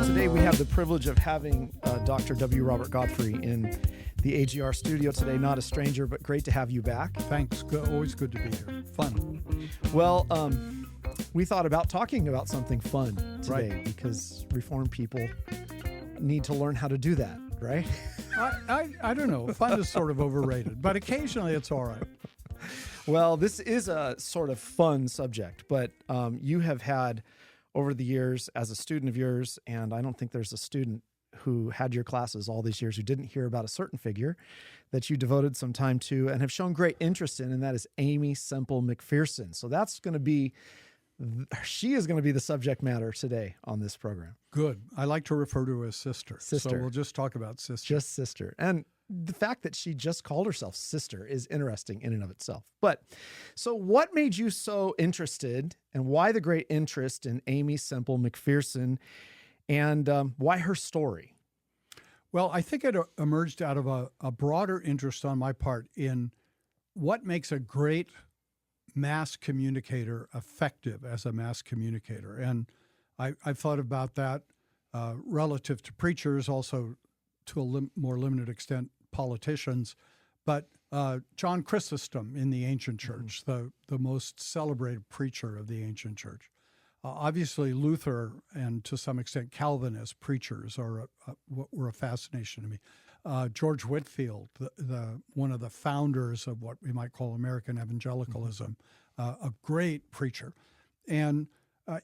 Today we have the privilege of having Dr. W. Robert Godfrey in the AGR studio today. Not a stranger, but great to have you back. Thanks. Always good to be here. Fun. Well, we thought about talking about something fun today, Right. because Reformed people need to learn how to do that, right? I don't know. Fun is sort of overrated, but occasionally it's all right. Well, this is a sort of fun subject, but you have had over the years as a student of yours, and I don't think there's a student who had your classes all these years who didn't hear about a certain figure that you devoted some time to and have shown great interest in, and that is Aimee Semple McPherson. So she is going to be the subject matter today on this program. Good. I like to refer to her as sister. Sister. So we'll just talk about sister. Just sister. And the fact that she just called herself sister is interesting in and of itself. But so what made you so interested, and why the great interest in Aimee Semple McPherson, and why her story? Well, I think it emerged out of a broader interest on my part in what makes a great mass communicator effective as a mass communicator. And I've thought about that relative to preachers, also to a more limited extent, politicians. But John Chrysostom in the ancient church, the most celebrated preacher of the ancient church. Obviously, Luther and to some extent Calvin as preachers were a fascination to me. George Whitefield, one of the founders of what we might call American evangelicalism, a great preacher. And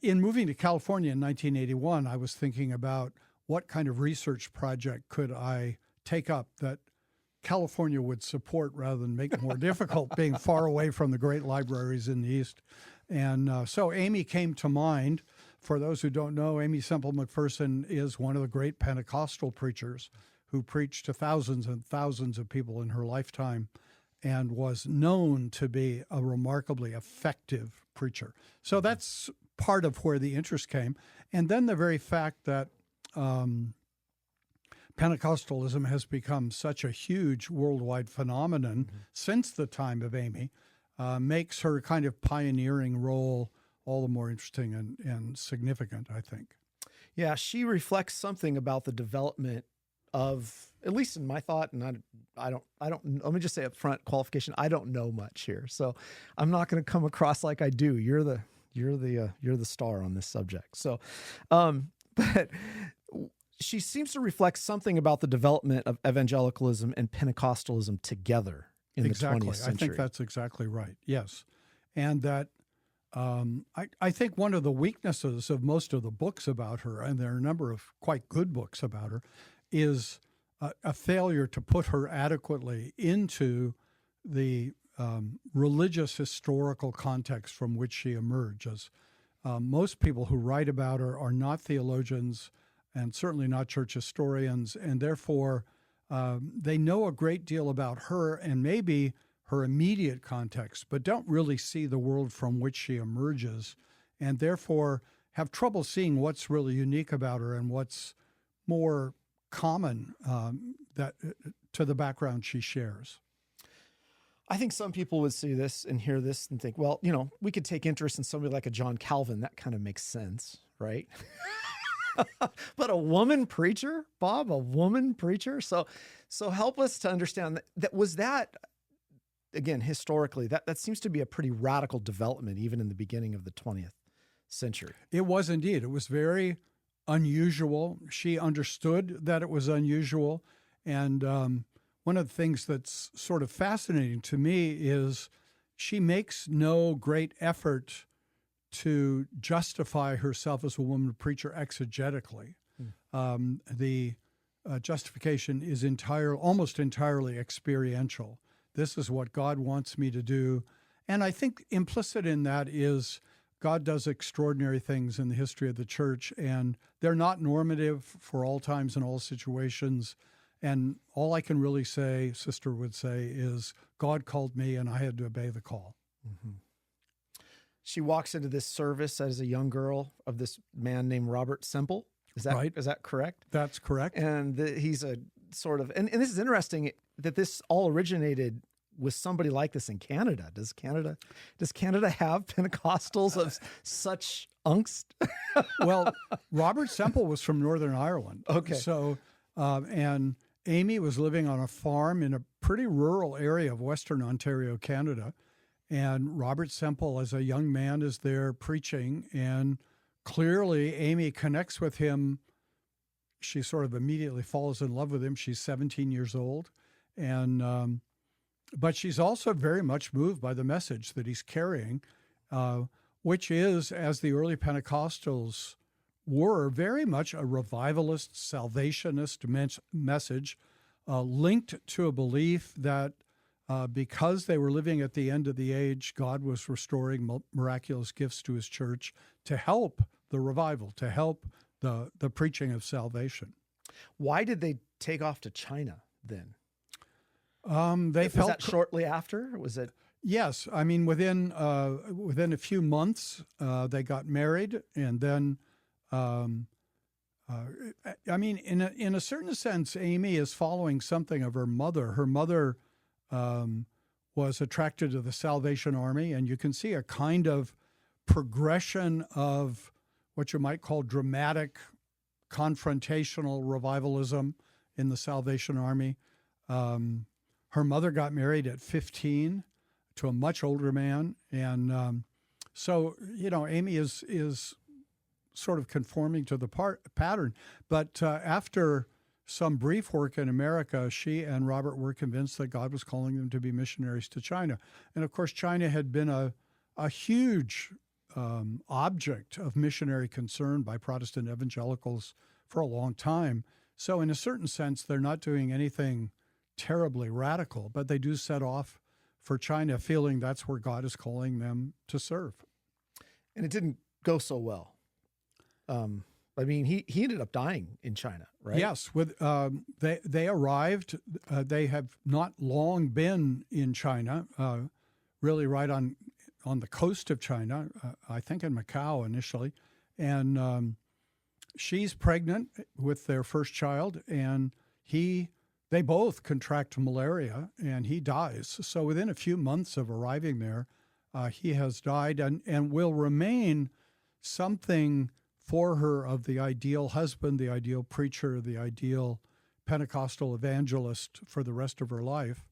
in moving to California in 1981, I was thinking about what kind of research project could I take up that California would support rather than make it more difficult, being far away from the great libraries in the East. And so Aimee came to mind. For those who don't know, Aimee Semple McPherson is one of the great Pentecostal preachers who preached to thousands and thousands of people in her lifetime and was known to be a remarkably effective preacher. So that's part of where the interest came. And then the very fact that Pentecostalism has become such a huge worldwide phenomenon since the time of Aimee makes her kind of pioneering role all the more interesting and significant, I think. Yeah, she reflects something about the development of, at least in my thought, and I don't, let me just say up front, qualification, I don't know much here. So I'm not going to come across like I do. You're the star on this subject. So, but she seems to reflect something about the development of evangelicalism and Pentecostalism together in the 20th century. I think that's exactly right. Yes. And that I think one of the weaknesses of most of the books about her, and there are a number of quite good books about her, is a failure to put her adequately into the religious historical context from which she emerges. Most people who write about her are not theologians and certainly not church historians, and therefore they know a great deal about her and maybe her immediate context, but don't really see the world from which she emerges, and therefore have trouble seeing what's really unique about her and what's more common to the background she shares. I think some people would see this and hear this and think, well, we could take interest in somebody like a John Calvin. That kind of makes sense, right? But a woman preacher, Bob, a woman preacher. So help us to understand that again, historically, that seems to be a pretty radical development, even in the beginning of the 20th century. It was indeed. It was very unusual. She understood that it was unusual. And one of the things that's sort of fascinating to me is she makes no great effort to justify herself as a woman preacher exegetically. The justification is almost entirely experiential. This is what God wants me to do. And I think implicit in that is God does extraordinary things in the history of the church, and they're not normative for all times and all situations. And all I can really say, Sister would say, is God called me and I had to obey the call. Mm-hmm. She walks into this service as a young girl of this man named Robert Semple. Is that right? Is that correct? That's correct. And he's a sort of, and this is interesting that this all originated with somebody like this in Canada? Does Canada have Pentecostals of such angst? Well, Robert Semple was from Northern Ireland. Okay. So, and Aimee was living on a farm in a pretty rural area of Western Ontario, Canada. And Robert Semple, as a young man, is there preaching. And clearly, Aimee connects with him. She sort of immediately falls in love with him. She's 17 years old. And but she's also very much moved by the message that he's carrying, which is, as the early Pentecostals were, very much a revivalist, salvationist message, linked to a belief that because they were living at the end of the age, God was restoring miraculous gifts to his church to help the revival, to help the preaching of salvation. Why did they take off to China then? Was that shortly after? Was it? Yes, I mean within a few months they got married, and then I mean in a certain sense, Aimee is following something of her mother. Her mother was attracted to the Salvation Army, and you can see a kind of progression of what you might call dramatic, confrontational revivalism in the Salvation Army. Her mother got married at 15 to a much older man. And so, Aimee is sort of conforming to the pattern. But after some brief work in America, she and Robert were convinced that God was calling them to be missionaries to China. And of course, China had been a huge object of missionary concern by Protestant evangelicals for a long time. So in a certain sense, they're not doing anything terribly radical, but they do set off for China, feeling that's where God is calling them to serve. And it didn't go so well. I mean, he ended up dying in China, right? Yes, they arrived. They have not long been in China, really right on the coast of China, I think in Macau initially. And she's pregnant with their first child, and they both contract malaria, and he dies. So within a few months of arriving there, he has died and will remain something for her of the ideal husband, the ideal preacher, the ideal Pentecostal evangelist for the rest of her life.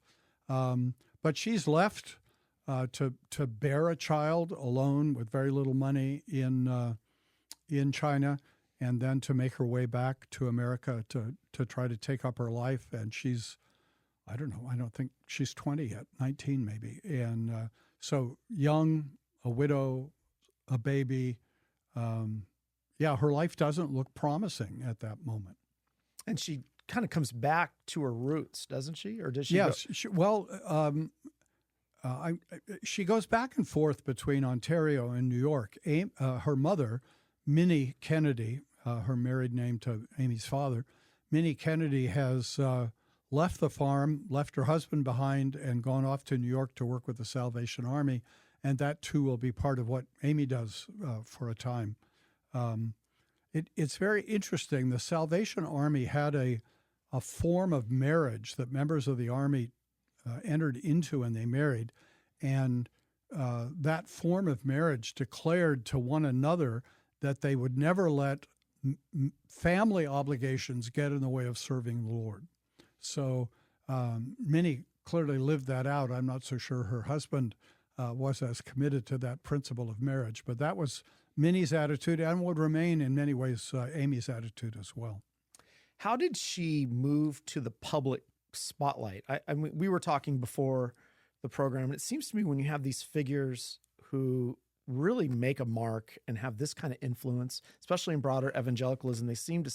But she's left to bear a child alone with very little money in China, and then to make her way back to America to try to take up her life. And she's, I don't know, I don't think she's 20 yet, 19 maybe. And so young, a widow, a baby. Her life doesn't look promising at that moment. And she kind of comes back to her roots, doesn't she? Or does she? Yes. She goes back and forth between Ontario and New York. Her mother, Minnie Kennedy, her married name to Aimee's father, Minnie Kennedy has left the farm, left her husband behind, and gone off to New York to work with the Salvation Army. And that, too, will be part of what Aimee does for a time. It's very interesting. The Salvation Army had a form of marriage that members of the Army entered into when they married. And that form of marriage declared to one another that they would never let family obligations get in the way of serving the Lord. So Minnie clearly lived that out. I'm not so sure her husband was as committed to that principle of marriage, but that was Minnie's attitude and would remain in many ways Aimee's attitude as well. How did she move to the public spotlight? I mean, we were talking before the program, and it seems to me when you have these figures who really make a mark and have this kind of influence, especially in broader evangelicalism, they seem to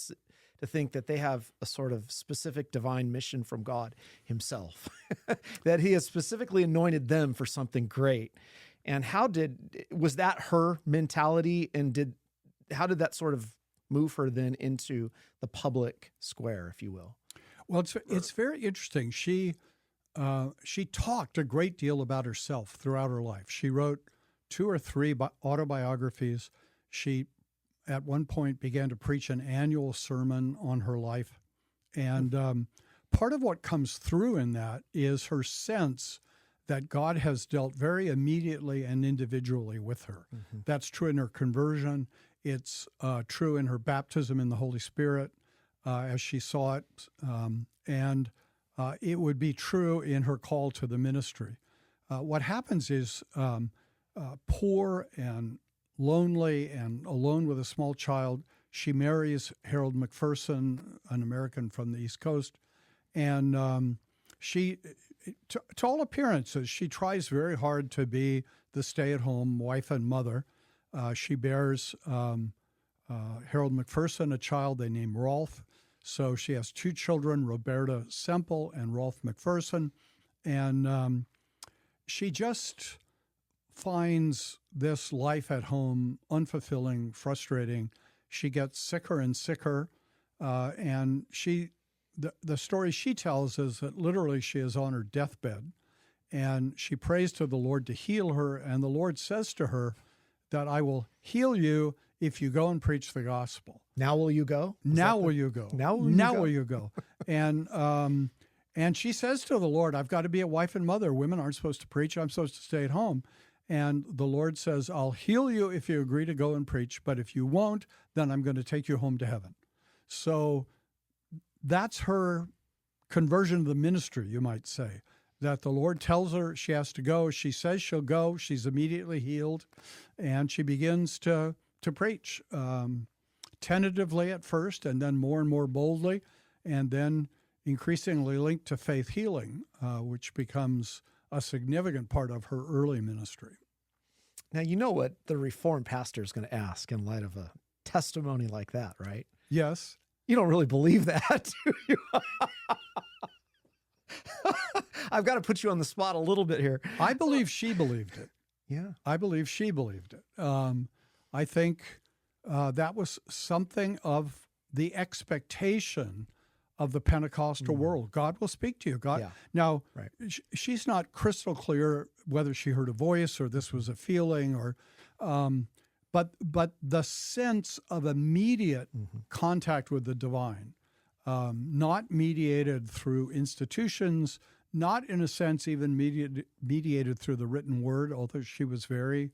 think that they have a sort of specific divine mission from God himself, that he has specifically anointed them for something great. And was that her mentality, and how did that sort of move her then into the public square, if you will? Well, it's very interesting. She talked a great deal about herself throughout her life. She wrote 2 or 3 autobiographies. She, at one point, began to preach an annual sermon on her life. And part of what comes through in that is her sense that God has dealt very immediately and individually with her. Mm-hmm. That's true in her conversion. It's true in her baptism in the Holy Spirit as she saw it. And it would be true in her call to the ministry. What happens is poor and lonely and alone with a small child, she marries Harold McPherson, an American from the East Coast. And she, to all appearances, she tries very hard to be the stay-at-home wife and mother. She bears Harold McPherson a child they name Rolf. So she has two children, Roberta Semple and Rolf McPherson. And she just finds this life at home unfulfilling, frustrating. She gets sicker and sicker. And the story she tells is that literally she is on her deathbed. And she prays to the Lord to heal her. And the Lord says to her that I will heal you if you go and preach the gospel. Now will you go? Now will you go? Now will you go? And she says to the Lord, I've got to be a wife and mother. Women aren't supposed to preach. I'm supposed to stay at home. And the Lord says, I'll heal you if you agree to go and preach. But if you won't, then I'm going to take you home to heaven. So that's her conversion to the ministry, you might say, that the Lord tells her she has to go. She says she'll go. She's immediately healed. And she begins to preach, tentatively at first, and then more and more boldly, and then increasingly linked to faith healing, which becomes a significant part of her early ministry. Now, you know what the Reformed pastor is going to ask in light of a testimony like that, right? Yes. You don't really believe that, do you? I've got to put you on the spot a little bit here. I believe she believed it. Yeah. I believe she believed it. I think that was something of the expectation of the Pentecostal world. God will speak to you. God. Yeah. Now, Right. She's not crystal clear whether she heard a voice or this was a feeling, or, but the sense of immediate contact with the divine, not mediated through institutions, not in a sense even mediated through the written word, although she was very,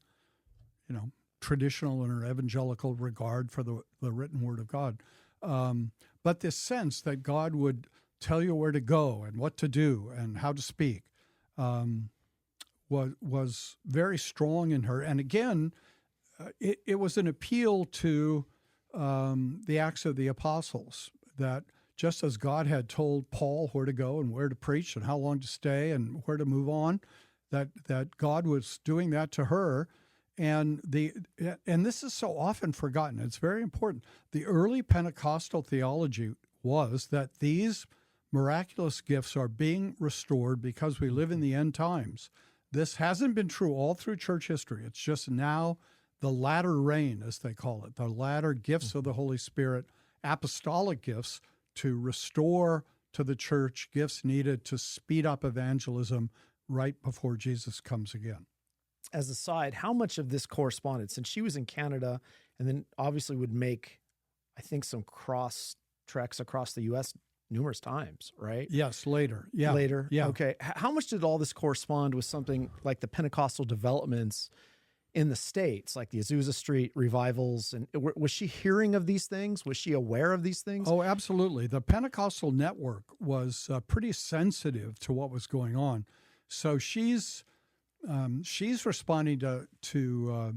traditional in her evangelical regard for the written word of God. But this sense that God would tell you where to go and what to do and how to speak was very strong in her. And again, it was an appeal to the Acts of the Apostles, that just as God had told Paul where to go and where to preach and how long to stay and where to move on, that God was doing that to her. And this is so often forgotten. It's very important. The early Pentecostal theology was that these miraculous gifts are being restored because we live in the end times. This hasn't been true all through church history. It's just now the latter rain, as they call it, the latter gifts of the Holy Spirit, apostolic gifts to restore to the church, gifts needed to speed up evangelism right before Jesus comes again. As a side, how much of this corresponded, since she was in Canada and then obviously would make, I think, some cross treks across the U.S. numerous times, right? Yes, later. Yeah. Later? Yeah. Okay. How much did all this correspond with something like the Pentecostal developments in the States, like the Azusa Street revivals? And was she hearing of these things? Was she aware of these things? Oh, absolutely. The Pentecostal network was pretty sensitive to what was going on. So she's responding to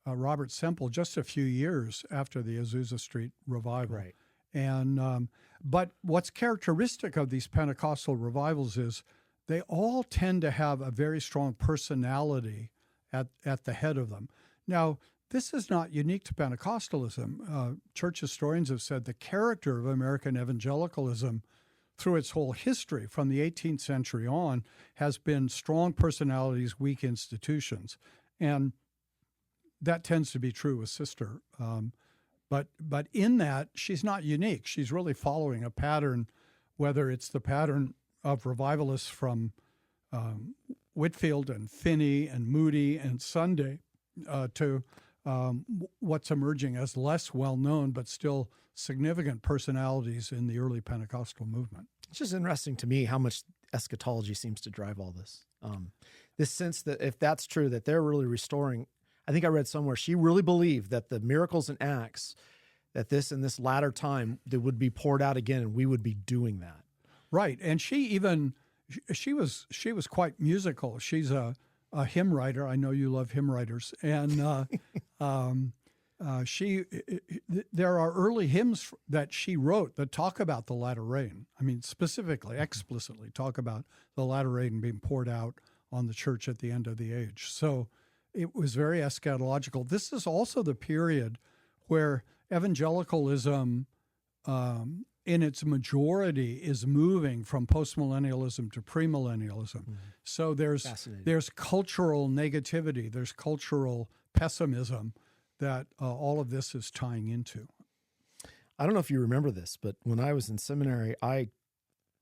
Robert Semple just a few years after the Azusa Street revival. Right. And but what's characteristic of these Pentecostal revivals is they all tend to have a very strong personality at the head of them. Now, this is not unique to Pentecostalism. Church historians have said the character of American evangelicalism through its whole history from the 18th century on has been strong personalities, weak institutions. And that tends to be true with Sister. But in that, she's not unique. She's really following a pattern, whether it's the pattern of revivalists from Whitfield and Finney and Moody and Sunday to what's emerging as less well-known but still significant personalities in the early Pentecostal movement. It's just interesting to me how much eschatology seems to drive all this. This sense that if that's true, that they're really restoring. I think I read somewhere she really believed that the miracles in Acts, that this in this latter time, that would be poured out again, and we would be doing that. Right, and she was quite musical. She's a hymn writer. I know you love hymn writers, and there are early hymns that she wrote that talk about the latter rain. I mean, specifically, explicitly talk about the latter rain being poured out on the church at the end of the age. So it was very eschatological. This is also the period where evangelicalism, in its majority, is moving from postmillennialism to premillennialism. Mm-hmm. So there's cultural negativity, there's cultural pessimism that all of this is tying into. I don't know if you remember this, but when I was in seminary, I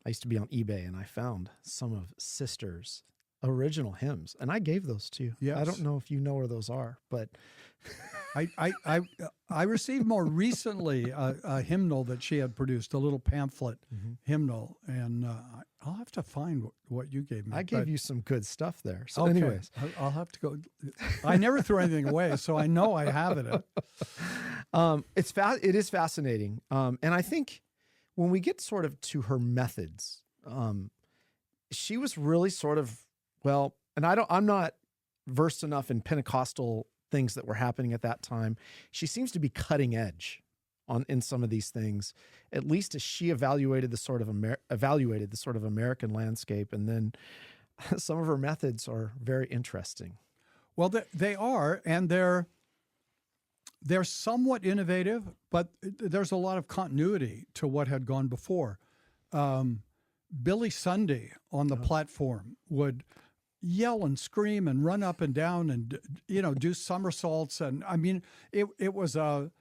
used to be on eBay, and I found some of Sister's original hymns, and I gave those to you. Yes. I don't know if you know where those are, but I received more recently a hymnal that she had produced, a little pamphlet hymnal, and I'll have to find what you gave me. I gave you some good stuff there. So okay. anyways. I'll have to go. I never threw anything away, so I know I have it. It is fascinating. And I think when we get sort of to her methods, she was really sort of, well, and I'm not versed enough in Pentecostal things that were happening at that time. She seems to be cutting edge in some of these things, at least as she evaluated the sort of American landscape. And then some of her methods are very interesting. Well, they are, and they're somewhat innovative, but there's a lot of continuity to what had gone before. Billy Sunday on the platform would yell and scream and run up and down and, do somersaults. And I mean, it was a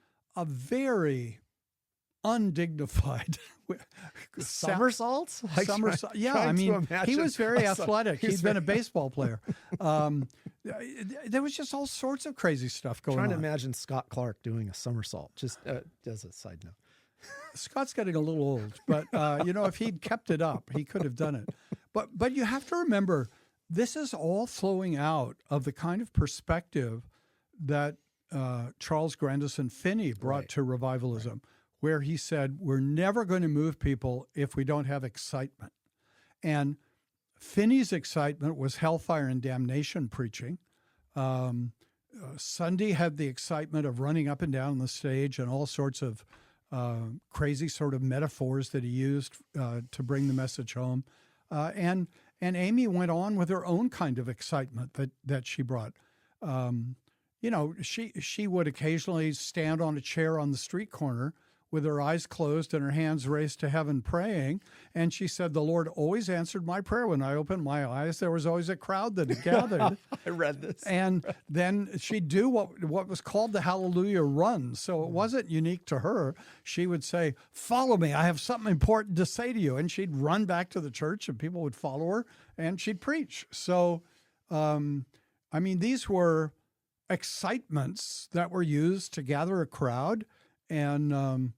very undignified somersaults. Yeah, I mean, he was very athletic. He's been a baseball player. There was just all sorts of crazy stuff going on. Trying to imagine Scott Clark doing a somersault. Just as a side note. Scott's getting a little old, but if he'd kept it up, he could have done it. But you have to remember, this is all flowing out of the kind of perspective that Charles Grandison Finney brought to revivalism, where he said, we're never going to move people if we don't have excitement. And Finney's excitement was hellfire and damnation preaching. Sunday had the excitement of running up and down the stage and all sorts of crazy sort of metaphors that he used to bring the message home. And Aimee went on with her own kind of excitement that she brought. She would occasionally stand on a chair on the street corner with her eyes closed and her hands raised to heaven praying. And she said, the Lord always answered my prayer. When I opened my eyes, there was always a crowd that had gathered. I read this. And then she'd do what was called the Hallelujah Run. So it wasn't unique to her. She would say, follow me. I have something important to say to you. And she'd run back to the church and people would follow her and she'd preach. So, these were excitements that were used to gather a crowd. And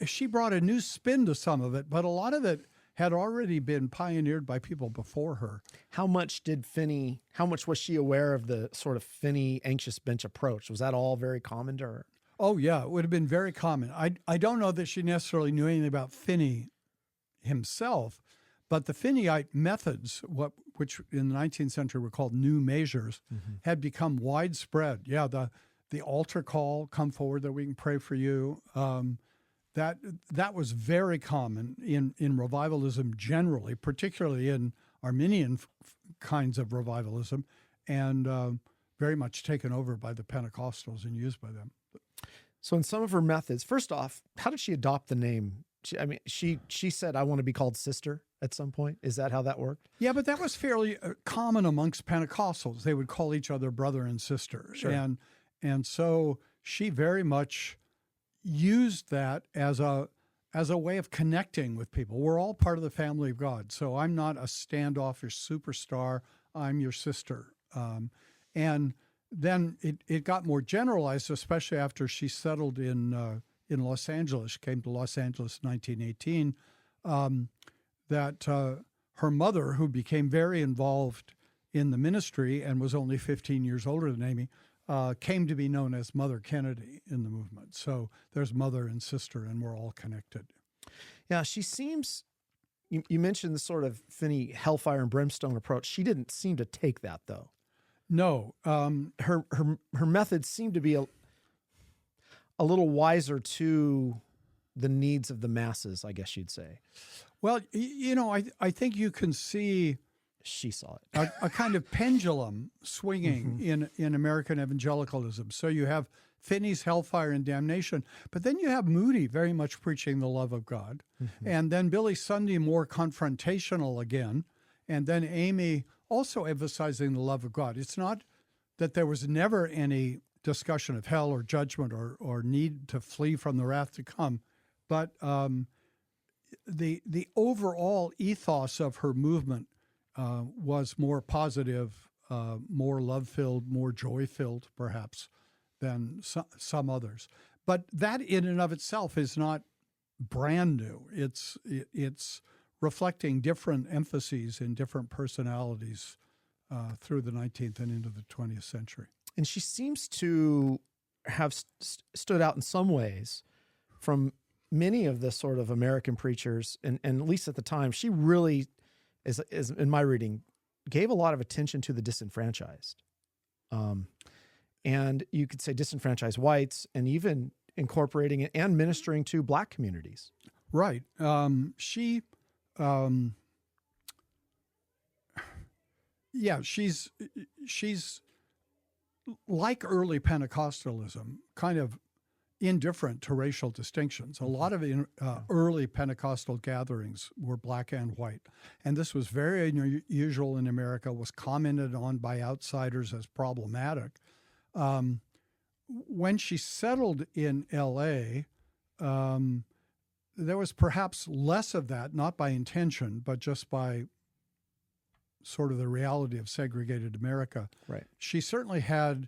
she brought a new spin to some of it, but a lot of it had already been pioneered by people before her. How much was she aware of the sort of Finney anxious bench approach? Was that all very common to her? Oh, yeah, it would have been very common. I don't know that she necessarily knew anything about Finney himself, but the Finneyite methods, which in the 19th century were called new measures, had become widespread. Yeah, the altar call, come forward that we can pray for you. That was very common in revivalism generally, particularly in Arminian kinds of revivalism, and very much taken over by the Pentecostals and used by them. So in some of her methods, first off, how did she adopt the name? She said, I want to be called sister at some point. Is that how that worked? Yeah, but that was fairly common amongst Pentecostals. They would call each other brother and sister. Sure. And so she very much used that as a way of connecting with people. We're all part of the family of God. So I'm not a standoffish superstar. I'm your sister. And then it got more generalized, especially after she settled in Los Angeles. She came to Los Angeles in 1918. that her mother, who became very involved in the ministry and was only 15 years older than Aimee, came to be known as Mother Kennedy in the movement. So there's mother and sister, and we're all connected. Yeah, she seems, you mentioned the sort of Finney hellfire and brimstone approach. She didn't seem to take that, though. No. Her methods seem to be a little wiser to the needs of the masses, I guess you'd say. Well, I think you can see she saw it. a kind of pendulum swinging in American evangelicalism. So you have Finney's hellfire and damnation, but then you have Moody very much preaching the love of God, and then Billy Sunday more confrontational again, and then Aimee also emphasizing the love of God. It's not that there was never any discussion of hell or judgment or need to flee from the wrath to come, but the overall ethos of her movement was more positive, more love-filled, more joy-filled, perhaps, than some others. But that in and of itself is not brand new. It's reflecting different emphases in different personalities through the 19th and into the 20th century. And she seems to have stood out in some ways from many of the sort of American preachers, and at least at the time, she really, is in my reading, gave a lot of attention to the disenfranchised. And you could say disenfranchised whites, and even incorporating it and ministering to Black communities. Right. She's like early Pentecostalism, kind of indifferent to racial distinctions. A lot of early Pentecostal gatherings were Black and white. And this was very unusual in America, was commented on by outsiders as problematic. When she settled in L.A., there was perhaps less of that, not by intention, but just by sort of the reality of segregated America. Right. She certainly had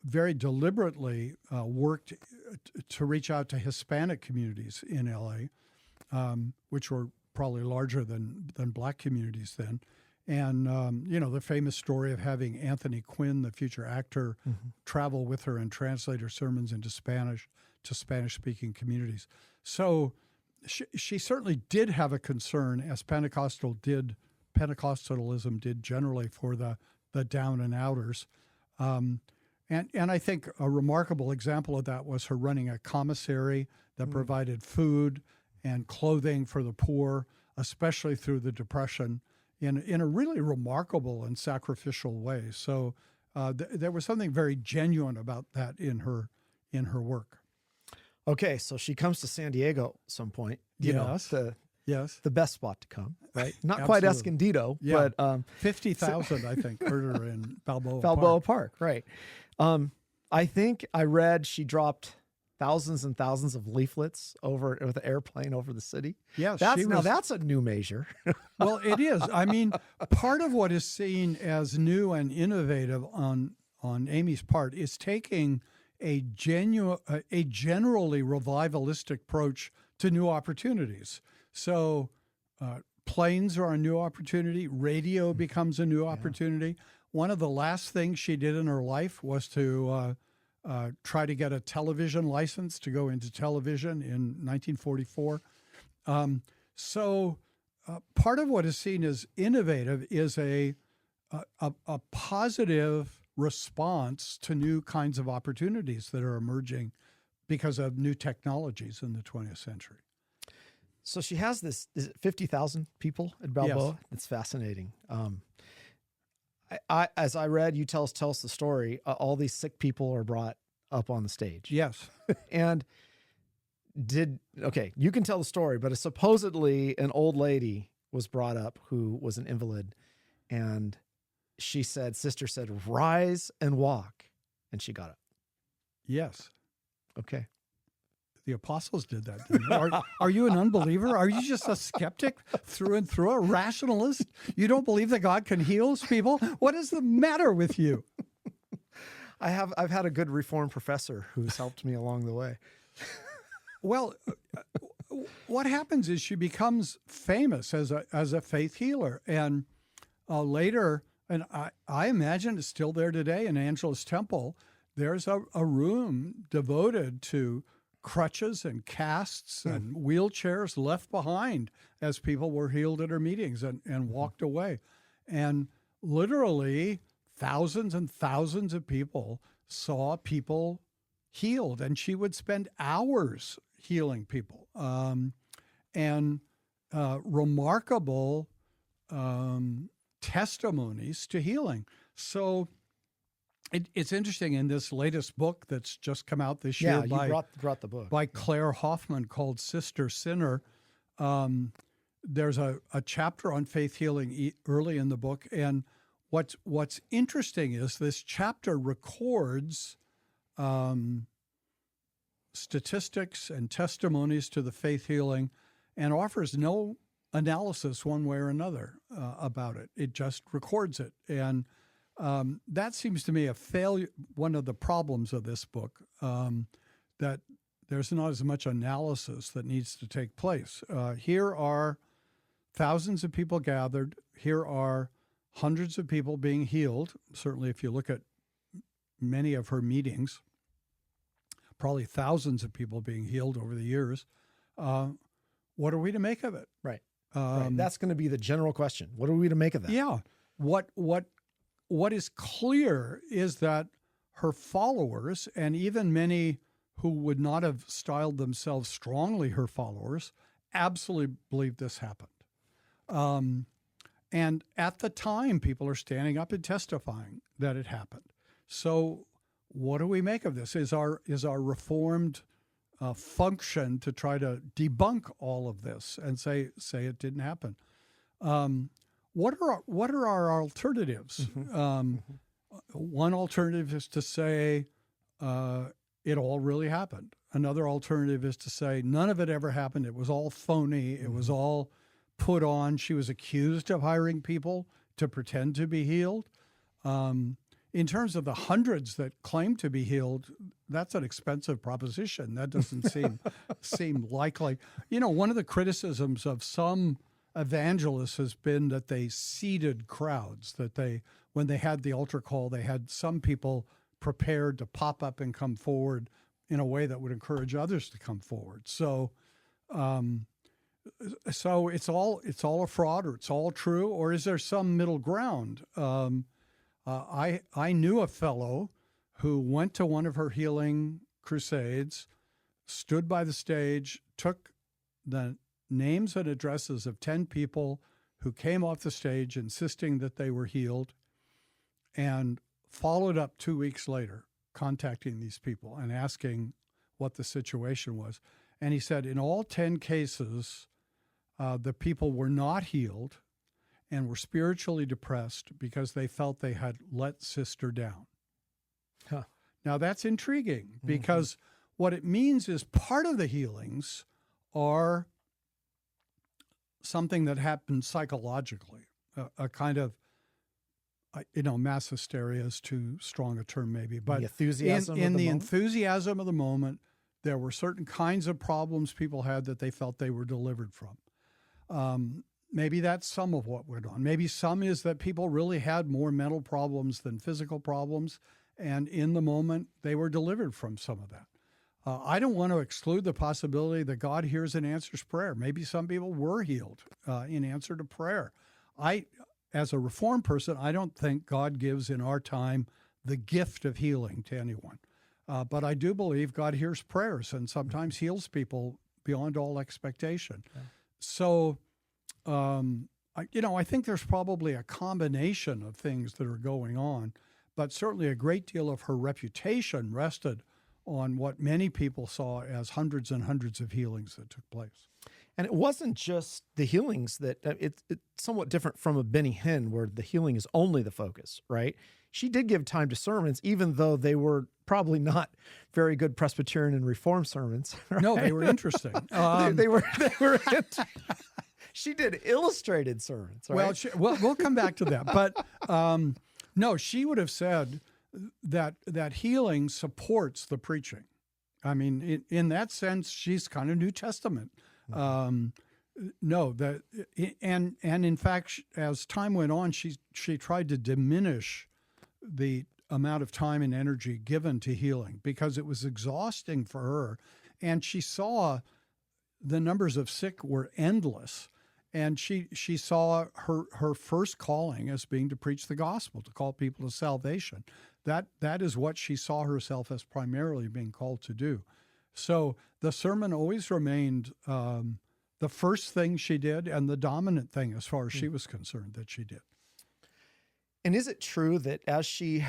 very deliberately worked to reach out to Hispanic communities in L.A., which were probably larger than Black communities then. And, the famous story of having Anthony Quinn, the future actor, travel with her and translate her sermons into Spanish to Spanish-speaking communities. So she certainly did have a concern, as Pentecostalism did generally, for the down and outers. And I think a remarkable example of that was her running a commissary that provided food and clothing for the poor, especially through the Depression, in a really remarkable and sacrificial way. So there was something very genuine about that in her work. Okay, so she comes to San Diego at some point. Yes. The best spot to come, right? Not Absolutely. quite Escondido, Yeah. but 50,000, I think, heard her in Balboa Park, right? I think I read she dropped thousands and thousands of leaflets over with an airplane over the city. Yes, that's a new measure. Well, it is. I mean, part of what is seen as new and innovative on Aimee's part is taking a generally revivalistic approach to new opportunities. So planes are a new opportunity. Radio becomes a new opportunity. One of the last things she did in her life was to try to get a television license to go into television in 1944. So part of what is seen as innovative is a positive response to new kinds of opportunities that are emerging because of new technologies in the 20th century. So she has this, is it 50,000 people at Balboa? Yes. That's fascinating. As I read, you tell us the story, all these sick people are brought up on the stage. Yes. And you can tell the story, but supposedly an old lady was brought up who was an invalid, and sister said, "Rise and walk." And she got up. Yes. Okay. The apostles did that. Didn't they? Are you an unbeliever? Are you just a skeptic through and through, a rationalist? You don't believe that God can heal people? What is the matter with you? I've had a good Reformed professor who's helped me along the way. Well, what happens is she becomes famous as a faith healer. And later, and I imagine it's still there today in Angelus Temple, there's a room devoted to crutches and casts and wheelchairs left behind as people were healed at her meetings and walked away. And literally thousands and thousands of people saw people healed, and she would spend hours healing people. And remarkable testimonies to healing. So it's interesting in this latest book that's just come out this year brought the book by Claire Hoffman called Sister Sinner. There's a chapter on faith healing early in the book, and what's interesting is this chapter records statistics and testimonies to the faith healing and offers no analysis one way or another about it. It just records it. And that seems to me a failure, one of the problems of this book, that there's not as much analysis that needs to take place. Here are thousands of people gathered. Here are hundreds of people being healed. Certainly, if you look at many of her meetings, probably thousands of people being healed over the years. What are we to make of it? Right. Right. That's going to be the general question. What are we to make of that? Yeah. What is clear is that her followers, and even many who would not have styled themselves strongly her followers, absolutely believe this happened. And at the time, people are standing up and testifying that it happened. So what do we make of this? Is our Reformed function to try to debunk all of this and say it didn't happen? What are our alternatives? One alternative is to say it all really happened. Another alternative is to say none of it ever happened. It was all phony. It was all put on. She was accused of hiring people to pretend to be healed. In terms of the hundreds that claim to be healed, that's an expensive proposition. That doesn't seem likely. You know, one of the criticisms of some evangelists has been that they seeded crowds, that when they had the altar call, they had some people prepared to pop up and come forward in a way that would encourage others to come forward. So it's all a fraud, or it's all true, or is there some middle ground? I knew a fellow who went to one of her healing crusades, stood by the stage, took the names and addresses of 10 people who came off the stage insisting that they were healed, and followed up 2 weeks later, contacting these people and asking what the situation was. And he said, in all 10 cases, the people were not healed and were spiritually depressed because they felt they had let sister down. Huh. Now, that's intriguing, because what it means is part of the healings are something that happens psychologically, a kind of, mass hysteria is too strong a term maybe, but the enthusiasm in the enthusiasm of the moment, there were certain kinds of problems people had that they felt they were delivered from. Maybe that's some of what went on. Maybe some is that people really had more mental problems than physical problems, and in the moment, they were delivered from some of that. I don't want to exclude the possibility that God hears and answers prayer. Maybe some people were healed in answer to prayer. As a Reformed person, I don't think God gives in our time the gift of healing to anyone. But I do believe God hears prayers and sometimes heals people beyond all expectation. Yeah. So, I think there's probably a combination of things that are going on, but certainly a great deal of her reputation rested on what many people saw as hundreds and hundreds of healings that took place. And it wasn't just the healings that it's somewhat different from a Benny Hinn, where the healing is only the focus, right? She did give time to sermons, even though they were probably not very good Presbyterian and Reformed sermons. Right? No, they were interesting. They were. She did illustrated sermons. Right? Well, we'll come back to that. But no, she would have said that healing supports the preaching. I mean, in that sense, she's kind of New Testament. No, and in fact, as time went on, she tried to diminish the amount of time and energy given to healing because it was exhausting for her, and she saw the numbers of sick were endless, and she saw her first calling as being to preach the gospel, to call people to salvation. That is what she saw herself as primarily being called to do. So the sermon always remained the first thing she did and the dominant thing as far as she was concerned that she did. And is it true that as she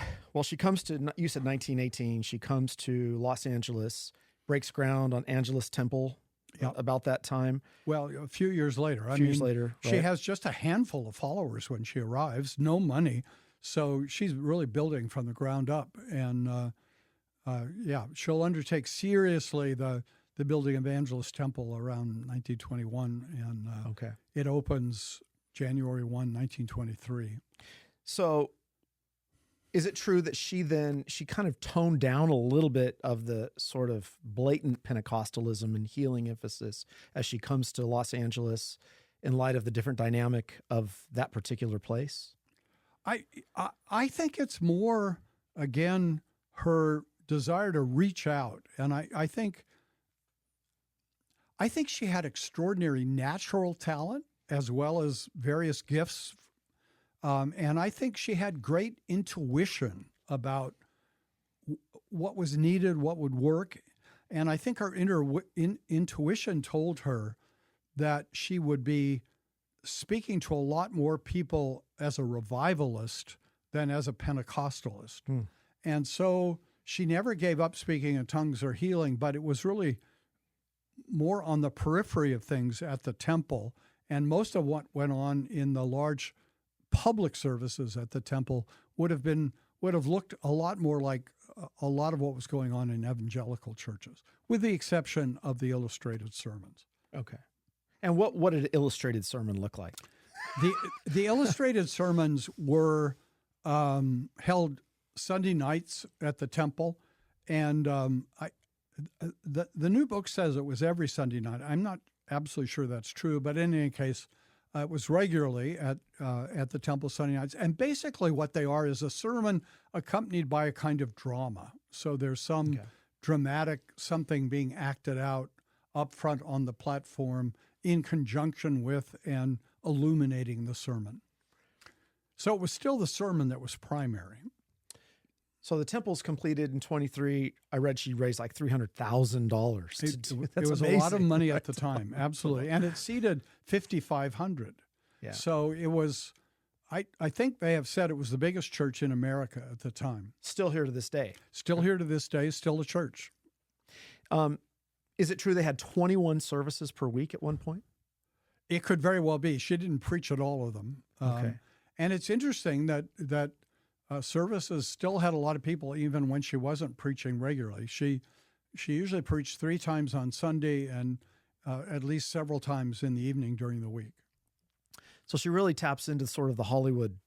comes to, you said 1918, she comes to Los Angeles, breaks ground on Angelus Temple about that time? Well, a few years later. Years later, right. She has just a handful of followers when she arrives, no money. So she's really building from the ground up. And she'll undertake seriously the building of Angelus Temple around 1921. And it opens January 1, 1923. So is it true that she kind of toned down a little bit of the sort of blatant Pentecostalism and healing emphasis as she comes to Los Angeles in light of the different dynamic of that particular place? I think it's more, again, her desire to reach out. And I think she had extraordinary natural talent as well as various gifts. And I think she had great intuition about what was needed, what would work. And I think her intuition told her that she would be speaking to a lot more people as a revivalist than as a Pentecostalist. And so she never gave up speaking in tongues or healing, but it was really more on the periphery of things at the temple. And most of what went on in the large public services at the temple would have looked a lot more like a lot of what was going on in evangelical churches, with the exception of the illustrated sermons. Okay. And what did an illustrated sermon look like? The illustrated sermons were held Sunday nights at the temple, and the new book says it was every Sunday night. I'm not absolutely sure that's true, but in any case, it was regularly at the temple Sunday nights. And basically what they are is a sermon accompanied by a kind of drama. So there's some dramatic something being acted out up front on the platform in conjunction with and illuminating the sermon. So it was still the sermon that was primary. So the temple's completed in 23. I read she raised like $300,000. It was amazing. A lot of money at the time, absolutely. And it seated 5,500. Yeah. So it was, I think they have said it was the biggest church in America at the time. Still here to this day. Still here to this day, still a church. Is it true they had 21 services per week at one point? It could very well be. She didn't preach at all of them. And it's interesting that services still had a lot of people even when she wasn't preaching regularly. She usually preached 3 times on Sunday and at least several times in the evening during the week. So she really taps into sort of the Hollywood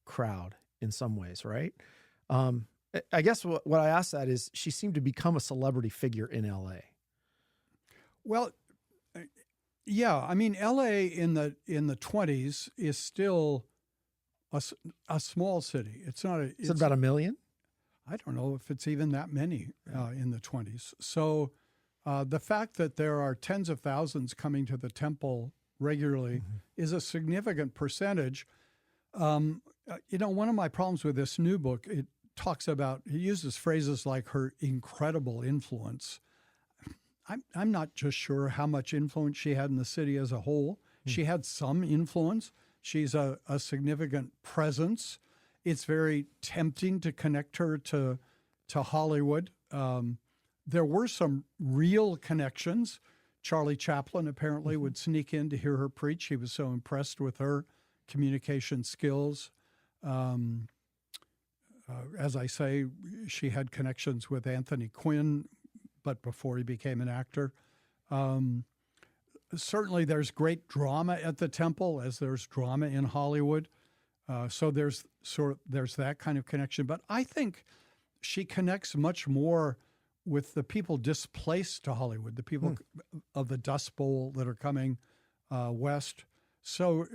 crowd in some ways, right? I guess what I asked that is she seemed to become a celebrity figure in L.A. Well, yeah. I mean, L.A. in the 20s is still a small city. It's not. Is it about 1 million? I don't know if it's even that many in the 20s. So the fact that there are tens of thousands coming to the temple regularly is a significant percentage. One of my problems with this new book, it uses phrases like her incredible influence. I'm not just sure how much influence she had in the city as a whole. She had some influence. She's a significant presence. It's very tempting to connect her to Hollywood. There were some real connections. Charlie Chaplin apparently would sneak in to hear her preach. He was so impressed with her communication skills. As I say, she had connections with Anthony Quinn, but before he became an actor. Certainly there's great drama at the temple, as there's drama in Hollywood. So there's that kind of connection. But I think she connects much more with the people displaced to Hollywood, the people of the Dust Bowl that are coming west. So,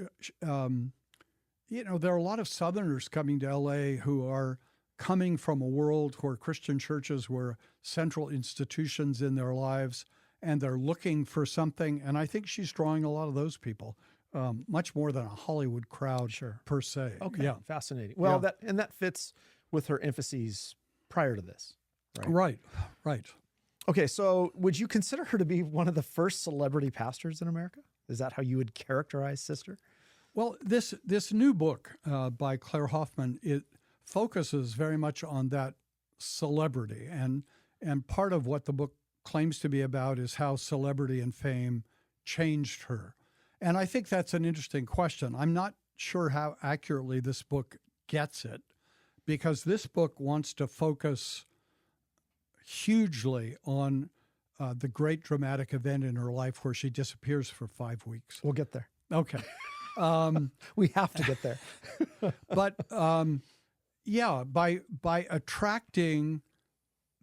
there are a lot of Southerners coming to LA who are coming from a world where Christian churches were central institutions in their lives, and they're looking for something. And I think she's drawing a lot of those people, much more than a Hollywood crowd per se. Okay, yeah. Fascinating. Well, that fits with her emphases prior to this. Right. Okay, so would you consider her to be one of the first celebrity pastors in America? Is that how you would characterize Sister? Well, this new book by Claire Hoffman, it focuses very much on that celebrity. And part of what the book claims to be about is how celebrity and fame changed her. And I think that's an interesting question. I'm not sure how accurately this book gets it, because this book wants to focus hugely on the great dramatic event in her life where she disappears for 5 weeks. We'll get there. Okay. We have to get there. But by attracting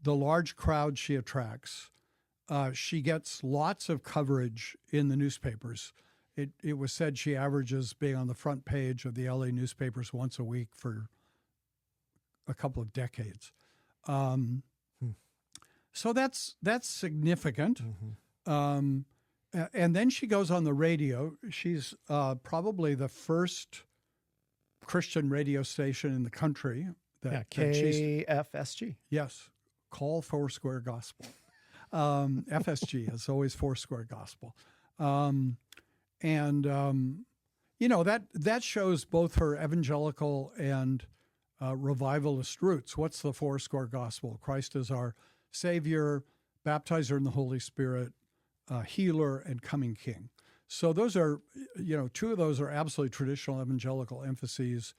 the large crowd she attracts, she gets lots of coverage in the newspapers. It was said she averages being on the front page of the LA newspapers once a week for a couple of decades. So that's significant. And then she goes on the radio. She's probably the first Christian radio station in the country. KFSG. Yes, call Foursquare Gospel. FSG is always Foursquare Gospel. That shows both her evangelical and revivalist roots. What's the Foursquare Gospel? Christ is our Savior, baptizer in the Holy Spirit, healer, and coming King. So those are, two of those are absolutely traditional evangelical emphases.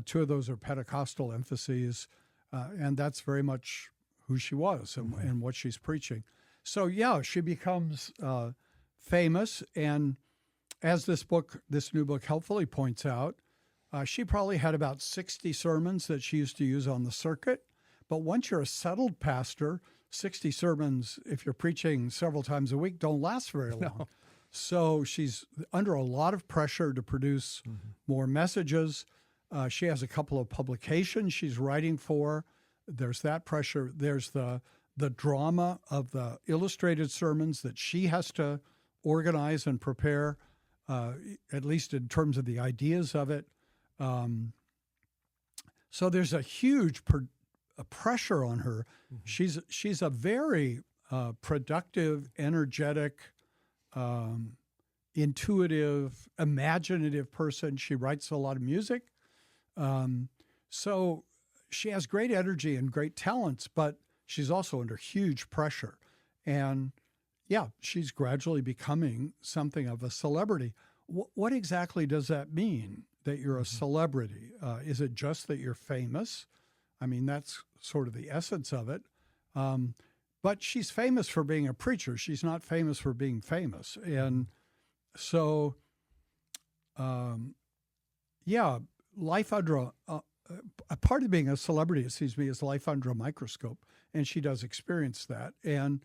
Two of those are Pentecostal emphases. And that's very much who she was and what she's preaching. So, she becomes famous. And as this new book helpfully points out, she probably had about 60 sermons that she used to use on the circuit. But once you're a settled pastor, 60 sermons, if you're preaching several times a week, don't last very long. No. So she's under a lot of pressure to produce more messages. She has a couple of publications she's writing for. There's that pressure. There's the drama of the illustrated sermons that she has to organize and prepare, at least in terms of the ideas of it. So there's a huge pressure on her. She's a very productive, energetic, intuitive, imaginative person. She writes a lot of music. So she has great energy and great talents, but she's also under huge pressure. And she's gradually becoming something of a celebrity. What exactly does that mean, that you're a celebrity? Is it just that you're famous? I mean, that's sort of the essence of it. But she's famous for being a preacher. She's not famous for being famous. And so, life under a part of being a celebrity, it seems to me, is life under a microscope. And she does experience that. And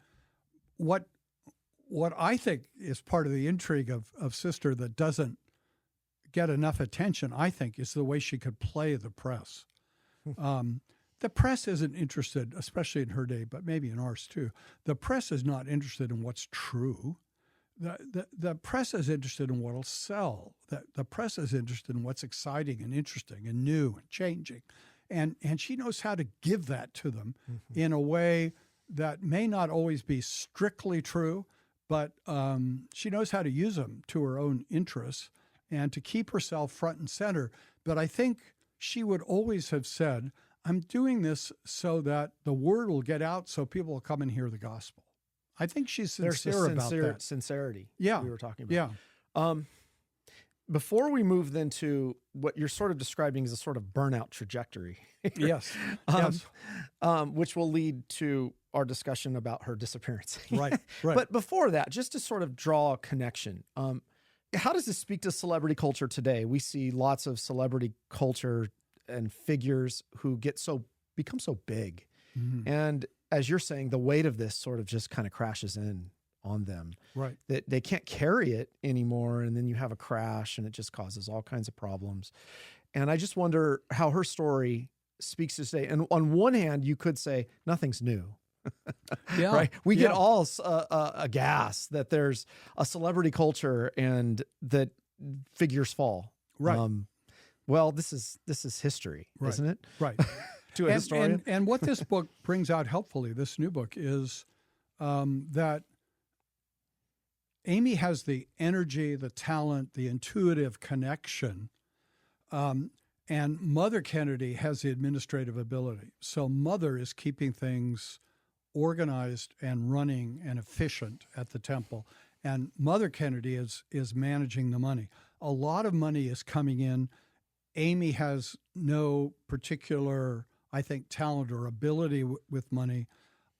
what I think is part of the intrigue of Sister that doesn't get enough attention, I think, is the way she could play the press. The press isn't interested, especially in her day, but maybe in ours too. The press is not interested in what's true. The press is interested in what'll sell. The press is interested in what's exciting and interesting and new and changing. And she knows how to give that to them in a way that may not always be strictly true, but she knows how to use them to her own interests and to keep herself front and center. But I think she would always have said, I'm doing this so that the word will get out so people will come and hear the gospel. I think she's sincere about that. Sincerity we were talking about. Before we move then to what you're sort of describing as a sort of burnout trajectory. Yes. Which will lead to our discussion about her disappearance. Right. But before that, just to sort of draw a connection, how does this speak to celebrity culture today? We see lots of celebrity culture and figures who become so big. And as you're saying, the weight of this sort of just kind of crashes in on them. Right. That they can't carry it anymore, and then you have a crash, and it just causes all kinds of problems. And I just wonder how her story speaks to today. And on one hand, you could say nothing's new. Yeah. Right. We get all aghast that there's a celebrity culture and that figures fall. Right. Well, this is history, isn't it? Right. To a historian. And what this book brings out helpfully, this new book, is that Aimee has the energy, the talent, the intuitive connection, and Mother Kennedy has the administrative ability. So Mother is keeping things organized and running and efficient at the temple, and Mother Kennedy is managing the money. A lot of money is coming in. Aimee has no particular, I think, talent or ability with money.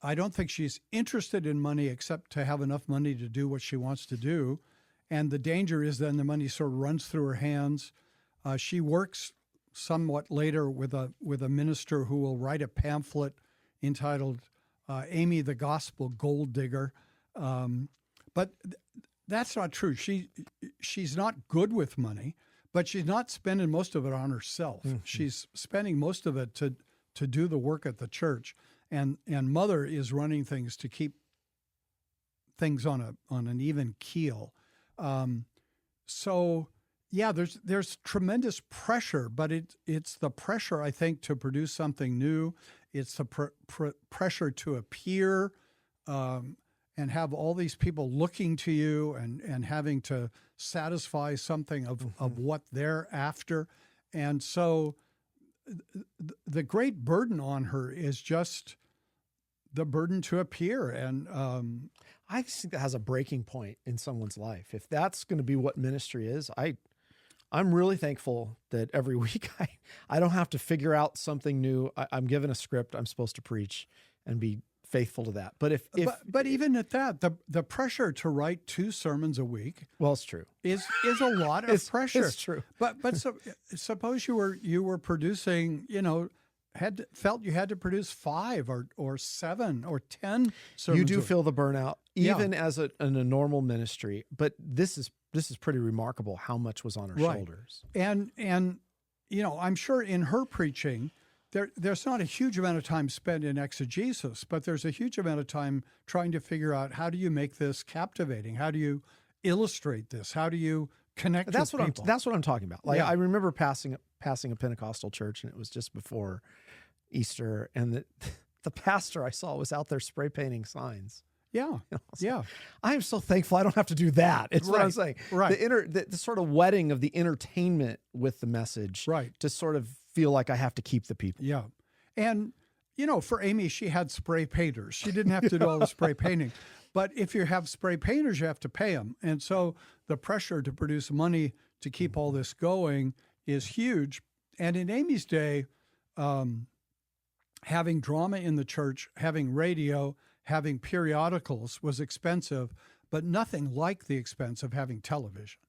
I don't think she's interested in money except to have enough money to do what she wants to do. And the danger is then the money sort of runs through her hands. She works somewhat later with a minister who will write a pamphlet entitled Aimee the Gospel Gold Digger. But that's not true. She's not good with money, but she's not spending most of it on herself. Mm-hmm. She's spending most of it to do the work at the church. And Mother is running things to keep things on an even keel. So yeah, there's tremendous pressure, but it's the pressure, I think, to produce something new. It's the pressure to appear and have all these people looking to you and having to satisfy something of what they're after. And so the great burden on her is just the burden to appear. And I think that has a breaking point in someone's life. If that's going to be what ministry is, I'm really thankful that every week I don't have to figure out something new. I'm given a script. I'm supposed to preach and be faithful to that. But but even at that, the pressure to write 2 sermons a week, well, it's true, is a lot of pressure. It's true. But suppose you were producing, felt you had to produce 5 or 7 or 10 sermons. You do feel the burnout, even as in a normal ministry. But this is pretty remarkable how much was on her shoulders. And I'm sure in her preaching, there's not a huge amount of time spent in exegesis, but there's a huge amount of time trying to figure out, how do you make this captivating? How do you illustrate this? How do you connect with people? That's what I'm talking about. Like, I remember passing a Pentecostal church, and it was just before Easter, and the pastor I saw was out there spray painting signs. Yeah, I am so thankful I don't have to do that. It's what I'm saying. Right. The sort of wedding of the entertainment with the message. Right. To sort of feel like I have to keep the people. Yeah. And, for Aimee, she had spray painters. She didn't have to do all the spray painting. But if you have spray painters, you have to pay them. And so the pressure to produce money to keep all this going is huge. And in Aimee's day, having drama in the church, having radio, having periodicals was expensive, but nothing like the expense of having television.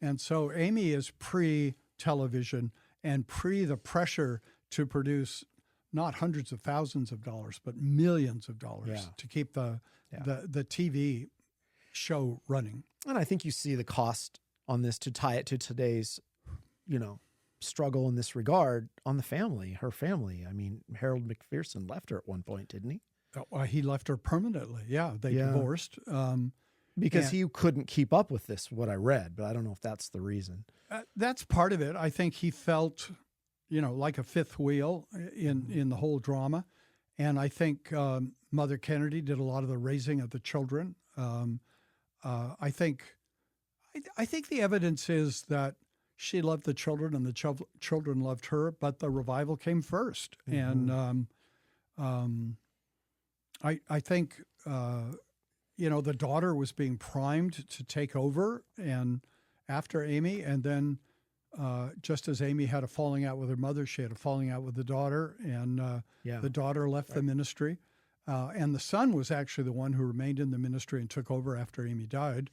And so Aimee is pre-television and the pressure to produce not hundreds of thousands of dollars, but millions of dollars to keep the TV show running. And I think you see the cost on this, to tie it to today's, struggle in this regard, on the family, her family. I mean, Harold McPherson left her at one point, didn't he? He left her permanently. Yeah, they divorced. Because he couldn't keep up with this, what I read, but I don't know if that's the reason. That's part of it. I think he felt, like a fifth wheel in the whole drama. And I think Mother Kennedy did a lot of the raising of the children. I think the evidence is that she loved the children and the children loved her, but the revival came first. Mm-hmm. And I think, the daughter was being primed to take over and after Aimee. And then just as Aimee had a falling out with her mother, she had a falling out with the daughter. And the daughter left the ministry. And the son was actually the one who remained in the ministry and took over after Aimee died.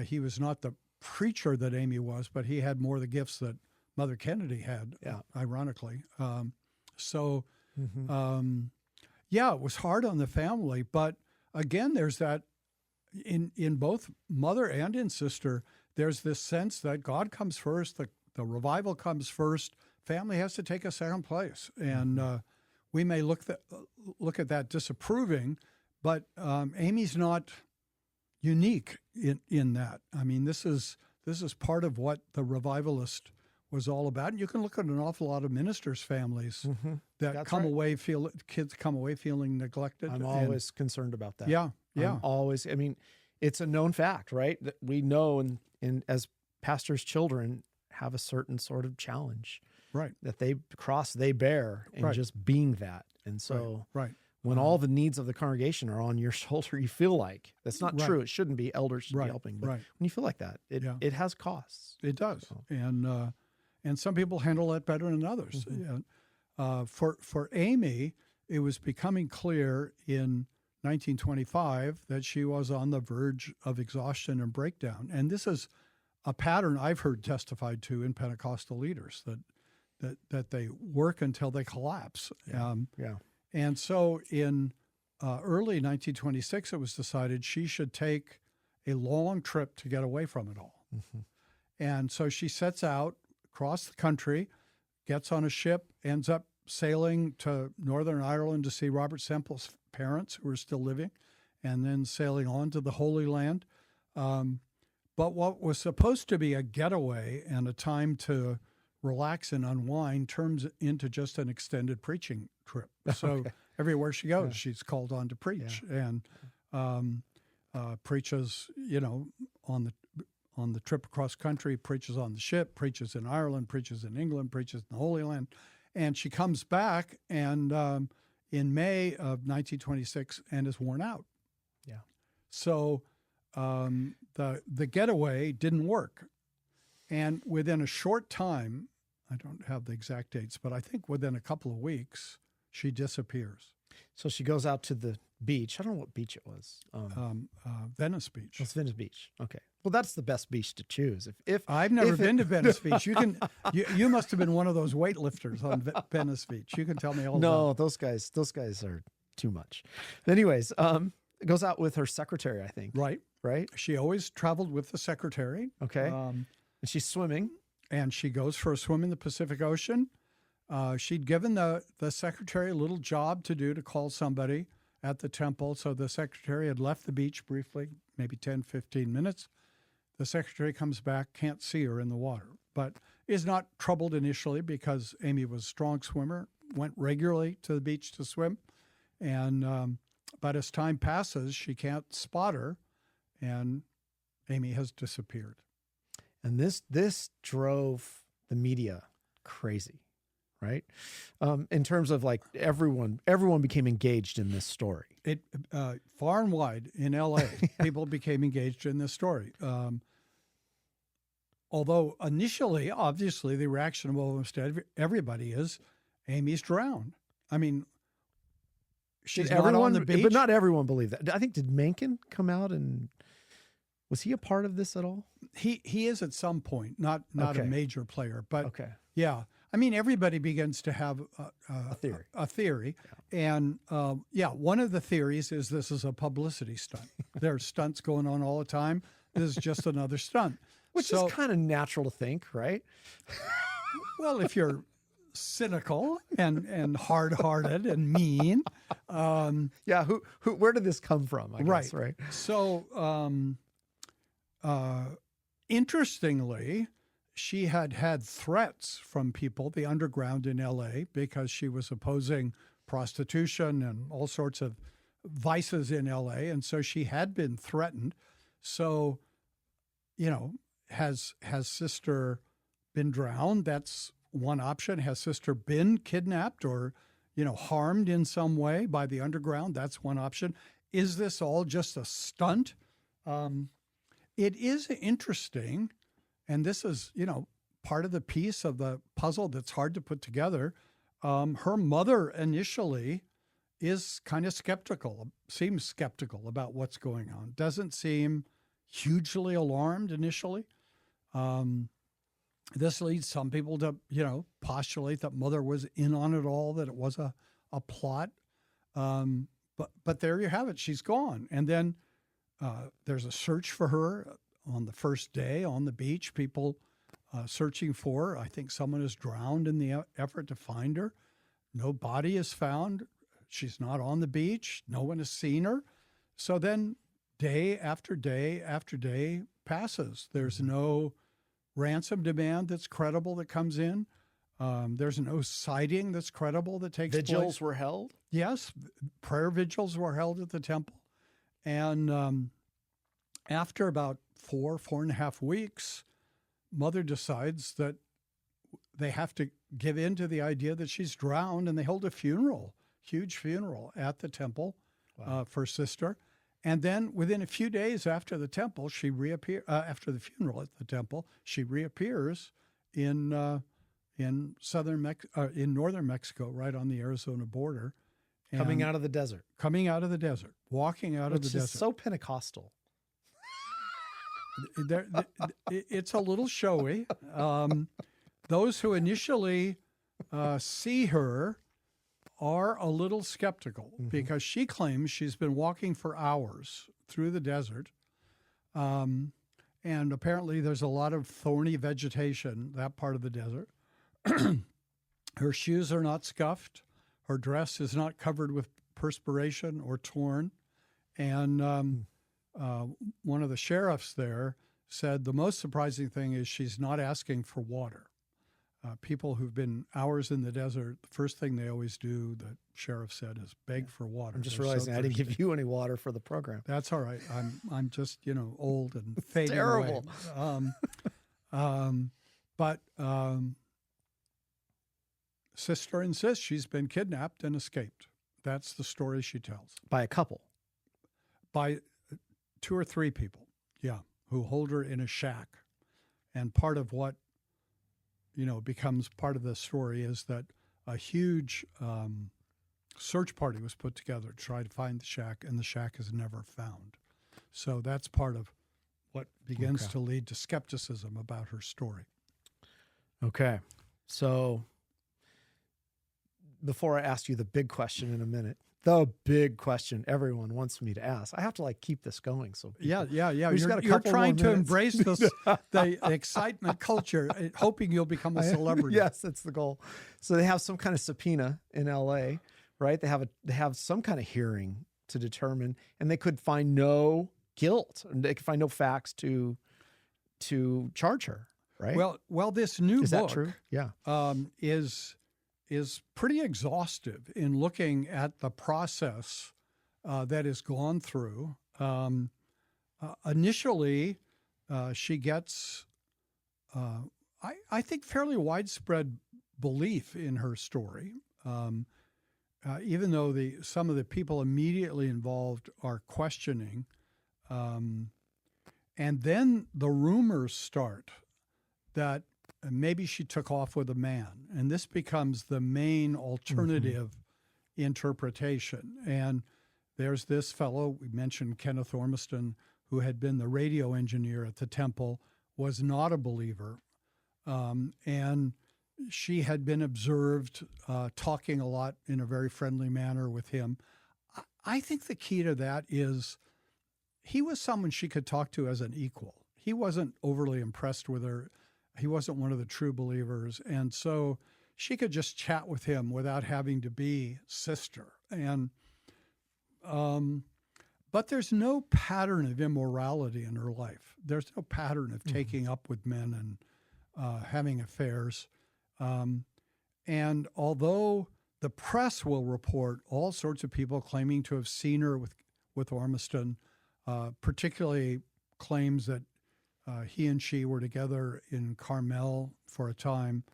He was not the preacher that Aimee was, but he had more of the gifts that Mother Kennedy had, ironically. yeah, it was hard on the family. But again, there's that in both mother and in sister, there's this sense that God comes first, the revival comes first, family has to take a second place. And we may look at that disapproving, but Aimee's not unique in that. I mean, this is part of what the Revivalist was all about. And you can look at an awful lot of ministers' families that That's come right. away kids come away feeling neglected. I'm always concerned about that. Yeah. I'm always, I mean, it's a known fact, right? That we know and as pastors' children have a certain sort of challenge. Right. That they bear in just being that. And so right. when all the needs of the congregation are on your shoulder, you feel like that's not Right. true. It shouldn't be. Elders should be Right. helping. But Right. when you feel like that, it has costs. It does. So. And some people handle that better than others. For Aimee, it was becoming clear in 1925 that she was on the verge of exhaustion and breakdown. And this is a pattern I've heard testified to in Pentecostal leaders, that they work until they collapse. And so in early 1926, it was decided she should take a long trip to get away from it all. And so she sets out across the country, gets on a ship, ends up sailing to Northern Ireland to see Robert Semple's parents, who are still living, and then sailing on to the Holy Land. But what was supposed to be a getaway and a time to relax and unwind turns into just an extended preaching trip. So everywhere she goes, she's called on to preach, and preaches, on the trip across country, preaches on the ship, preaches in Ireland, preaches in England, preaches in the Holy Land. And she comes back and in May of 1926 and is worn out. Yeah. So the getaway didn't work. And within a short time, I don't have the exact dates, but I think within a couple of weeks, she disappears. So she goes out to the beach. I don't know what beach it was. Venice Beach. It's Venice Beach. Okay. Well, that's the best beach to choose. If I've never been to Venice Beach. You must have been one of those weightlifters on Venice Beach. You can tell me all about it. No, those guys are too much. Anyways, it goes out with her secretary, I think. Right. Right. She always traveled with the secretary. Okay. And she's swimming. And she goes for a swim in the Pacific Ocean. She'd given the secretary a little job to do, to call somebody at the temple. So the secretary had left the beach briefly, maybe 10, 15 minutes. The secretary comes back, can't see her in the water, but is not troubled initially because Aimee was a strong swimmer, went regularly to the beach to swim. And but as time passes, she can't spot her, and Aimee has disappeared. And this drove the media crazy, right? In terms of like everyone became engaged in this story. It far and wide in L.A., people became engaged in this story. Although initially, obviously, the reaction of almost everybody is, Aimee's drowned. I mean, she's not on the beach. But not everyone believed that. I think, did Mencken come out and was he a part of this at all? He is at some point, not a major player, but yeah. I mean, everybody begins to have a theory. Yeah. And one of the theories is this is a publicity stunt. There's stunts going on all the time. This is just another stunt. Which is kind of natural to think, right? Well, if you're cynical and hard-hearted and mean. Where did this come from? I guess, right? So, interestingly, she had threats from people, the underground in L.A., because she was opposing prostitution and all sorts of vices in L.A., and so she had been threatened. So, has sister been drowned? That's one option. Has sister been kidnapped or, harmed in some way by the underground? That's one option. Is this all just a stunt? It is interesting, and this is, part of the piece of the puzzle that's hard to put together. Her mother initially is kind of seems skeptical about what's going on. Doesn't seem hugely alarmed initially. This leads some people to, postulate that mother was in on it all, that it was a plot. But there you have it. She's gone. And then there's a search for her on the first day on the beach. People searching for her. I think someone is drowned in the effort to find her. No body is found. She's not on the beach. No one has seen her. So then day after day after day passes. There's no ransom demand that's credible that comes in. There's no sighting that's credible that takes place. Vigils were held? Yes. Prayer vigils were held at the temple. And after about 4.5 weeks, Mother decides that they have to give in to the idea that she's drowned, and they hold a funeral, huge funeral at the temple for Sister. And then within a few days after the temple, after the funeral at the temple, she reappears in northern Mexico, right on the Arizona border. Coming out of the desert. Coming out of the desert, walking out of the desert. Which is so Pentecostal. It's a little showy. Those who initially see her are a little skeptical because she claims she's been walking for hours through the desert. And apparently there's a lot of thorny vegetation, that part of the desert. Her shoes are not scuffed. Her dress is not covered with perspiration or torn. And one of the sheriffs there said the most surprising thing is she's not asking for water. People who've been hours in the desert, the first thing they always do, the sheriff said, is beg for water. I'm just realizing I didn't give you any water for the program. That's all right. I'm just, old and fading terrible. away. But Sister insists she's been kidnapped and escaped. That's the story she tells. By a couple? By 2 or 3 people, who hold her in a shack. And part of what becomes part of the story is that a huge search party was put together to try to find the shack, and the shack is never found. So that's part of what begins to lead to skepticism about her story. Okay. So before I ask you the big question in a minute, the big question everyone wants me to ask, I have to keep this going. So yeah. You're trying to embrace the excitement culture, hoping you'll become a celebrity. Yes, that's the goal. So they have some kind of subpoena in LA, right? They have some kind of hearing to determine, and they could find no guilt, and they could find no facts to charge her, right? Well, this new is book that true? Yeah. Is pretty exhaustive in looking at the process that is gone through. Initially, she gets, I think, fairly widespread belief in her story, even though some of the people immediately involved are questioning. And then the rumors start that maybe she took off with a man, and this becomes the main alternative interpretation. And there's this fellow, we mentioned Kenneth Ormiston, who had been the radio engineer at the temple, was not a believer. And she had been observed talking a lot in a very friendly manner with him. I think the key to that is he was someone she could talk to as an equal. He wasn't overly impressed with her. He wasn't one of the true believers. And so she could just chat with him without having to be sister. And, but there's no pattern of immorality in her life. There's no pattern of taking up with men and having affairs. And although the press will report all sorts of people claiming to have seen her with Ormiston, particularly claims that he and she were together in Carmel for a time.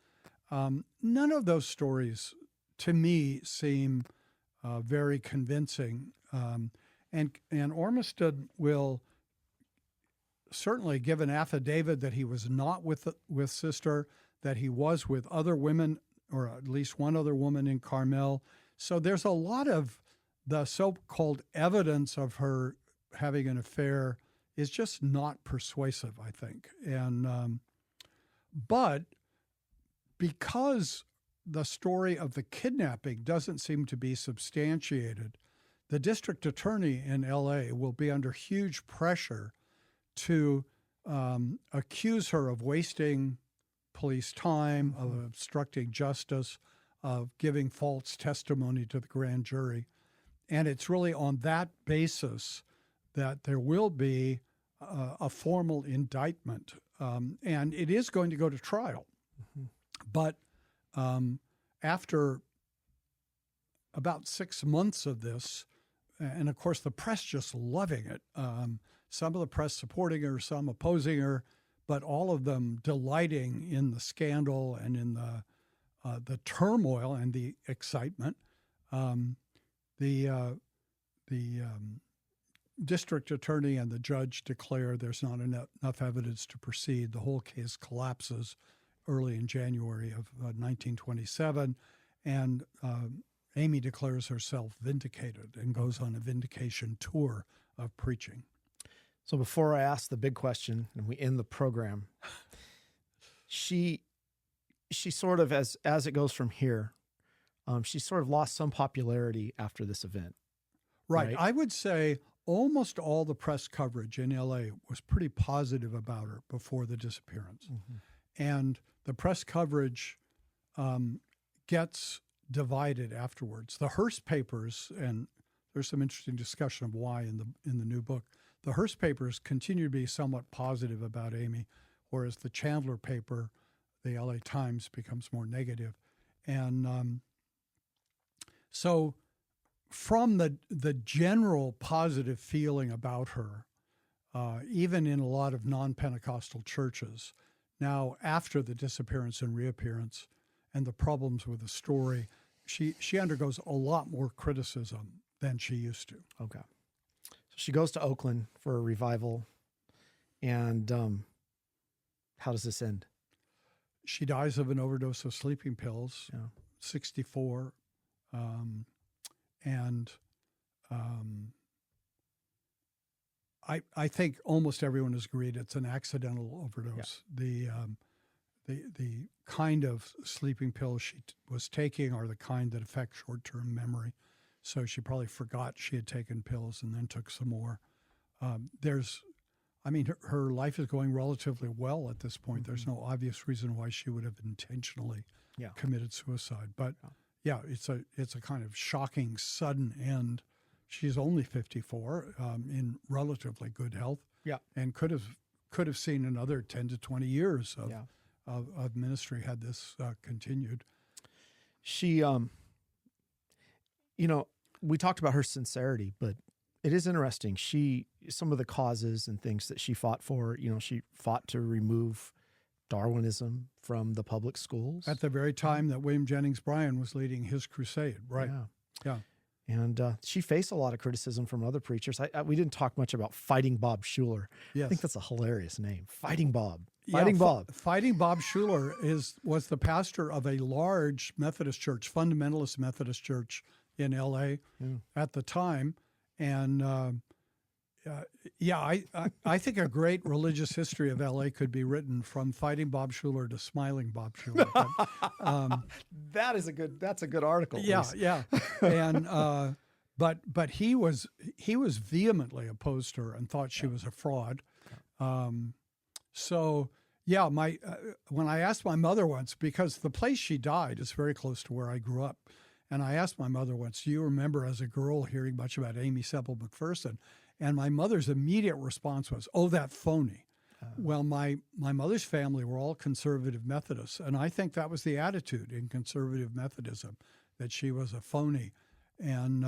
None of those stories, to me, seem very convincing. And Ormiston will certainly give an affidavit that he was not with Sister, that he was with other women, or at least one other woman in Carmel. So there's a lot of the so-called evidence of her having an affair is just not persuasive, I think. And but because the story of the kidnapping doesn't seem to be substantiated, the district attorney in L.A. will be under huge pressure to accuse her of wasting police time, of obstructing justice, of giving false testimony to the grand jury. And it's really on that basis that there will be a formal indictment. And it is going to go to trial. But after about 6 months of this, and of course the press just loving it, some of the press supporting her, some opposing her, but all of them delighting in the scandal and in the turmoil and the excitement. The district attorney and the judge declare there's not enough evidence to proceed. The whole case collapses early in January of 1927, and Aimee declares herself vindicated and goes on a vindication tour of preaching. So before I ask the big question and we end the program, she sort of, as it goes from here, she sort of lost some popularity after this event. Right. I would say almost all the press coverage in L.A. was pretty positive about her before the disappearance. And the press coverage gets divided afterwards. The Hearst papers, and there's some interesting discussion of why in the new book, the Hearst papers continue to be somewhat positive about Aimee, whereas the Chandler paper, the LA Times, becomes more negative. And so from the general positive feeling about her, even in a lot of non-Pentecostal churches, now after the disappearance and reappearance and the problems with the story, she undergoes a lot more criticism than she used to. Okay. So she goes to Oakland for a revival. And how does this end? She dies of an overdose of sleeping pills, 64. I think almost everyone has agreed it's an accidental overdose. Yeah. The kind of sleeping pills she was taking are the kind that affect short-term memory. So she probably forgot she had taken pills and then took some more. Her life is going relatively well at this point. There's no obvious reason why she would have intentionally committed suicide. But it's a kind of shocking, sudden end. She's only 54, in relatively good health, and could have seen another 10 to 20 years of ministry had this continued. She, we talked about her sincerity, but it is interesting. Some of the causes and things that she fought for, she fought to remove Darwinism from the public schools. At the very time that William Jennings Bryan was leading his crusade, right? Yeah. And she faced a lot of criticism from other preachers. We didn't talk much about Fighting Bob Schuller. Yes. I think that's a hilarious name. Fighting Bob. Fighting Bob Schuller was the pastor of a large Methodist church, fundamentalist Methodist church in L.A. At the time. And I think a great religious history of L.A. could be written from Fighting Bob Schuller to Smiling Bob Schuller. That's a good article. Yeah. And but he was vehemently opposed to her and thought she was a fraud. When I asked my mother once, because the place she died is very close to where I grew up, and I asked my mother once, do you remember as a girl hearing much about Aimee Semple McPherson? And my mother's immediate response was, oh, that phony. Well, my mother's family were all conservative Methodists, and I think that was the attitude in conservative Methodism, that she was a phony. And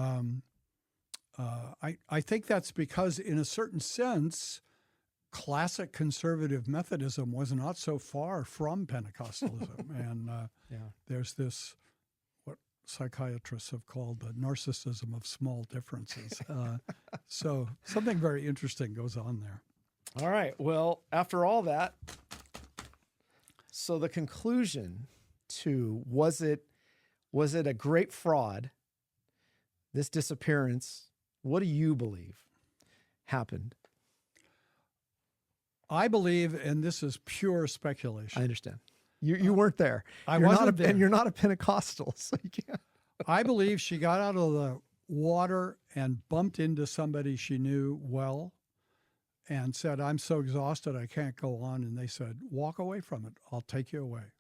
I think that's because, in a certain sense, classic conservative Methodism was not so far from Pentecostalism. And there's this, what psychiatrists have called the narcissism of small differences. So something very interesting goes on there. All right. Well, after all that, so the conclusion to was it a great fraud, this disappearance, what do you believe happened? I believe, and this is pure speculation. I understand. You weren't there. I You're wasn't not there. And you're not a Pentecostal, so you can't. I believe she got out of the water and bumped into somebody she knew well and said, "I'm so exhausted, I can't go on." And they said, "Walk away from it. I'll take you away."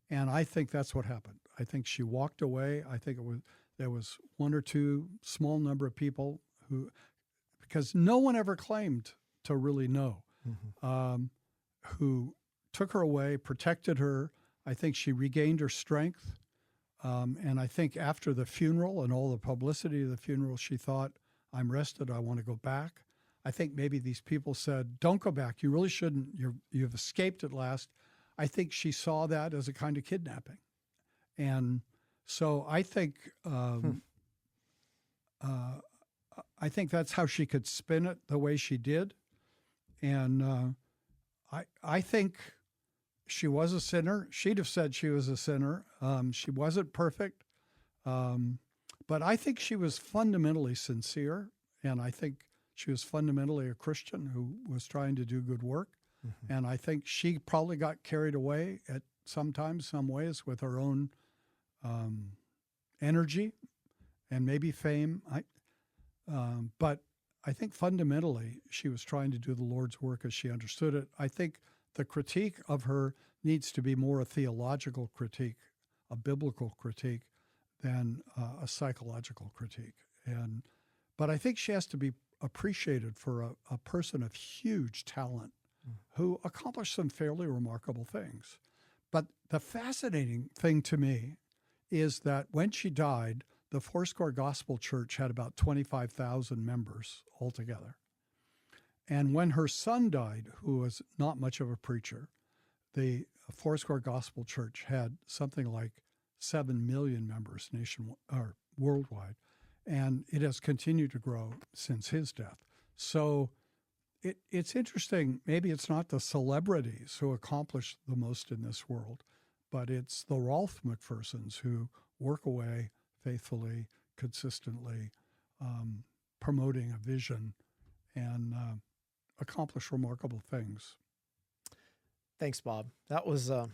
And I think that's what happened. I think she walked away. I think there was one or two small number of people who, because no one ever claimed to really know, who took her away, protected her. I think she regained her strength. And I think after the funeral and all the publicity of the funeral, she thought, "I'm rested. I want to go back." I think maybe these people said, "Don't go back. You really shouldn't. You've escaped at last." I think she saw that as a kind of kidnapping. And so I think that's how she could spin it the way she did. And I think she was a sinner. She'd have said she was a sinner. She wasn't perfect. But I think she was fundamentally sincere. And I think she was fundamentally a Christian who was trying to do good work. And I think she probably got carried away at some ways with her own energy and maybe fame. But I think fundamentally she was trying to do the Lord's work as she understood it. I think the critique of her needs to be more a theological critique, a biblical critique, than a psychological critique. But I think she has to be appreciated for a person of huge talent who accomplished some fairly remarkable things. But the fascinating thing to me is that when she died, the Foursquare Gospel Church had about 25,000 members altogether. And when her son died, who was not much of a preacher, the Foursquare Gospel Church had something like 7 million members worldwide. And it has continued to grow since his death. So it's interesting. Maybe it's not the celebrities who accomplish the most in this world, but it's the Rolf McPhersons who work away faithfully, consistently, promoting a vision and accomplish remarkable things. Thanks, Bob. That was a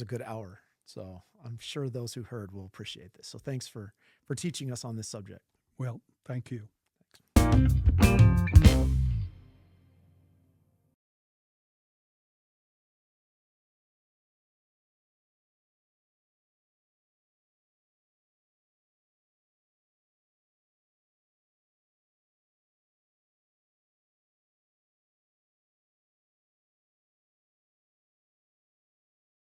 good hour. So I'm sure those who heard will appreciate this. So thanks for teaching us on this subject. Well, thank you. Thanks.